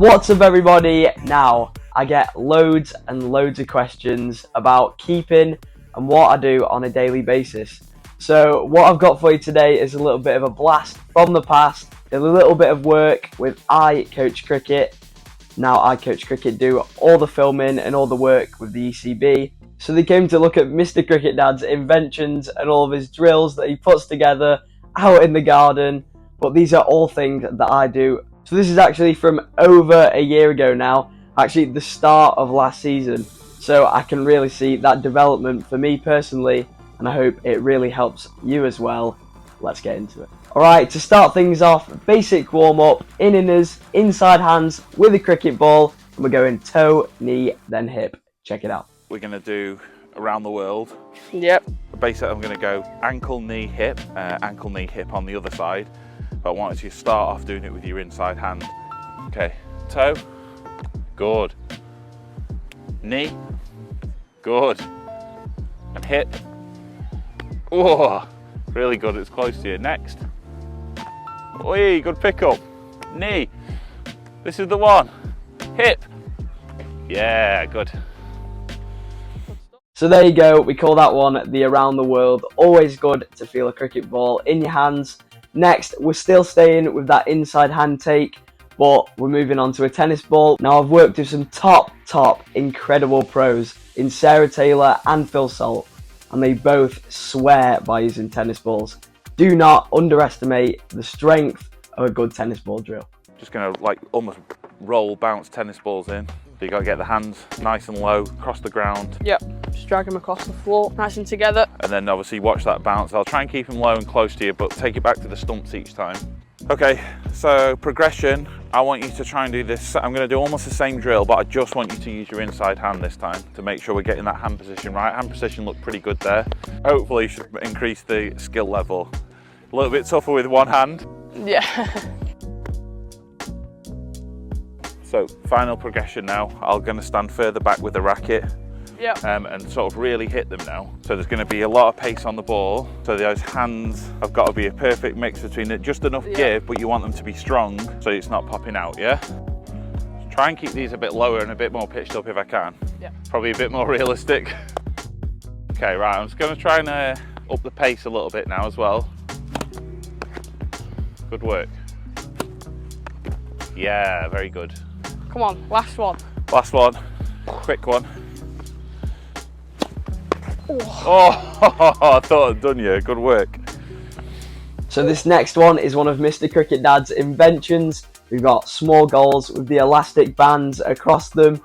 What's up everybody? Now, I get loads and loads of questions about keeping and what I do on a daily basis. So what I've got for you today is a little bit of a blast from the past, a little bit of work with iCoach Cricket. Now iCoach Cricket do all the filming and all the work with the ECB. So they came to look at Mr. Cricket Dad's inventions and all of his drills that he puts together out in the garden. But these are all things that I do. So this is actually from over a year ago now, actually the start of last season. So I can really see that development for me personally, and I hope it really helps you as well. Let's get into it. Alright, to start things off, basic warm-up, in-inners, inside hands with a cricket ball, and we're going toe, knee, then hip. Check it out. We're going to do around the world. Yep. Basically, I'm going to go ankle, knee, hip on the other side. But I wanted you to start off doing it with your inside hand. Okay, toe, good. Knee, good. And hip, oh, really good, it's close to you. Next, oi, good pick up. Knee, this is the one. Hip, yeah, good. So there you go, we call that one the around the world. Always good to feel a cricket ball in your hands. Next, we're still staying with that inside hand take, but we're moving on to a tennis ball. Now I've worked with some top incredible pros in Sarah Taylor and Phil Salt, and they both swear by using tennis balls. Do not underestimate the strength of a good tennis ball drill. Just gonna like almost bounce tennis balls in. So you gotta get the hands nice and low, across the ground. Yep. Just drag them across the floor, nice and together. And then obviously watch that bounce. I'll try and keep them low and close to you, but take it back to the stumps each time. Okay, so progression, I want you to try and do this. I'm gonna do almost the same drill, but I just want you to use your inside hand this time to make sure we're getting that hand position right. Hand position looked pretty good there. Hopefully you should increase the skill level. A little bit tougher with one hand. Yeah. So final progression now, I'm going to stand further back with the racket. Yep. And sort of really hit them now. So there's going to be a lot of pace on the ball. So those hands have got to be a perfect mix between it, just enough give, but you want them to be strong so it's not popping out, yeah? Try and keep these a bit lower and a bit more pitched up if I can. Yeah. Probably a bit more realistic. Okay, right, I'm just going to try and up the pace a little bit now as well. Good work. Yeah, very good. Come on, last one. Last one, quick one. Oh, I thought I'd done you, good work. So this next one is one of Mr. Cricket Dad's inventions. We've got small goals with the elastic bands across them.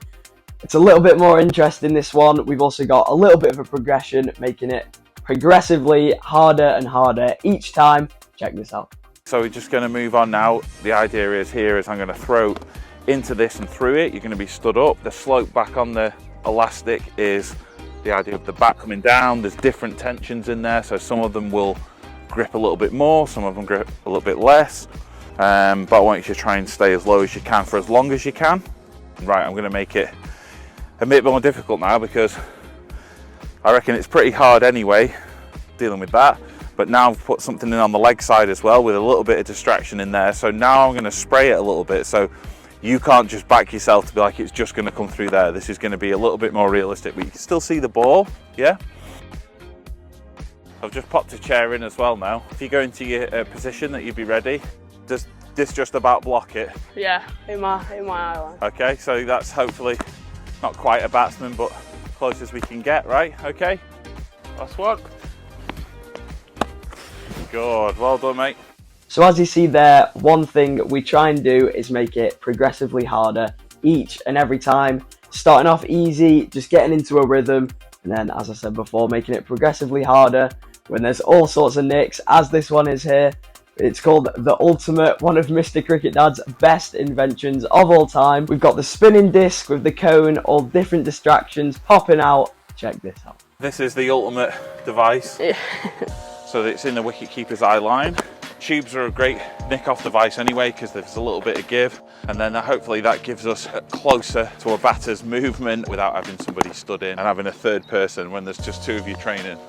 It's a little bit more interesting, this one. We've also got a little bit of a progression, making it progressively harder and harder each time. Check this out. So we're just going to move on now. The idea is I'm going to throw into this and through it. You're going to be stood up. The slope back on the elastic is the idea of the back coming down. There's different tensions in there, so some of them will grip a little bit more, some of them grip a little bit less. But I want you to try and stay as low as you can for as long as you can. Right, I'm going to make it a bit more difficult now because I reckon it's pretty hard anyway dealing with that. But now I've put something in on the leg side as well with a little bit of distraction in there. So now I'm going to spray it a little bit. So you can't just back yourself to be like it's just going to come through there. This is going to be a little bit more realistic, but you can still see the ball, yeah? I've just popped a chair in as well now. If you go into your position that you'd be ready, does this just about block it? Yeah, in my eye line. Okay, so that's hopefully not quite a batsman, but close as we can get, right? Okay, last one. Good, well done, mate. So as you see there, one thing we try and do is make it progressively harder each and every time. Starting off easy, just getting into a rhythm, and then, as I said before, making it progressively harder when there's all sorts of nicks, as this one is here. It's called the ultimate, one of Mr. Cricket Dad's best inventions of all time. We've got the spinning disc with the cone, all different distractions popping out. Check this out. This is the ultimate device. Yeah. So it's in the wicket keeper's eye line. Tubes are a great nick off device anyway because there's a little bit of give, and then hopefully that gives us closer to a batter's movement without having somebody stood in and having a third person when there's just two of you training.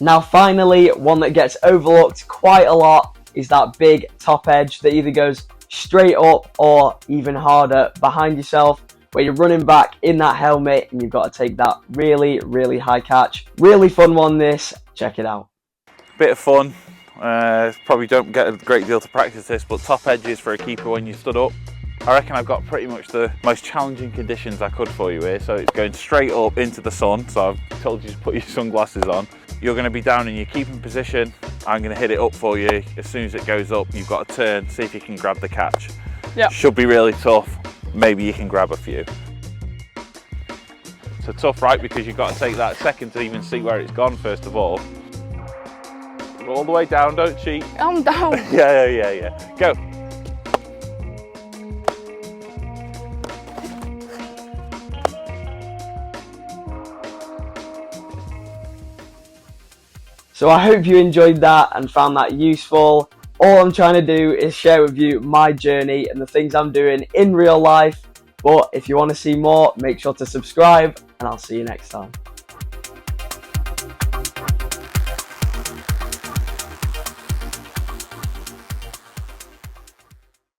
Now finally, one that gets overlooked quite a lot is that big top edge that either goes straight up or even harder behind yourself, where you're running back in that helmet and you've got to take that really, really high catch. Really fun one this, check it out. Bit of fun, probably don't get a great deal to practice this, but top edges for a keeper when you stood up. I reckon I've got pretty much the most challenging conditions I could for you here. So it's going straight up into the sun, so I've told you to put your sunglasses on. You're going to be down in your keeping position. I'm going to hit it up for you. As soon as it goes up, you've got to turn, see if you can grab the catch. Yep. Should be really tough. Maybe you can grab a few. So tough, right? Because you've got to take that second to even see where it's gone, first of all. All the way down, don't cheat. I'm down. Yeah. Go. So I hope you enjoyed that and found that useful. All I'm trying to do is share with you my journey and the things I'm doing in real life. But if you want to see more, make sure to subscribe and I'll see you next time.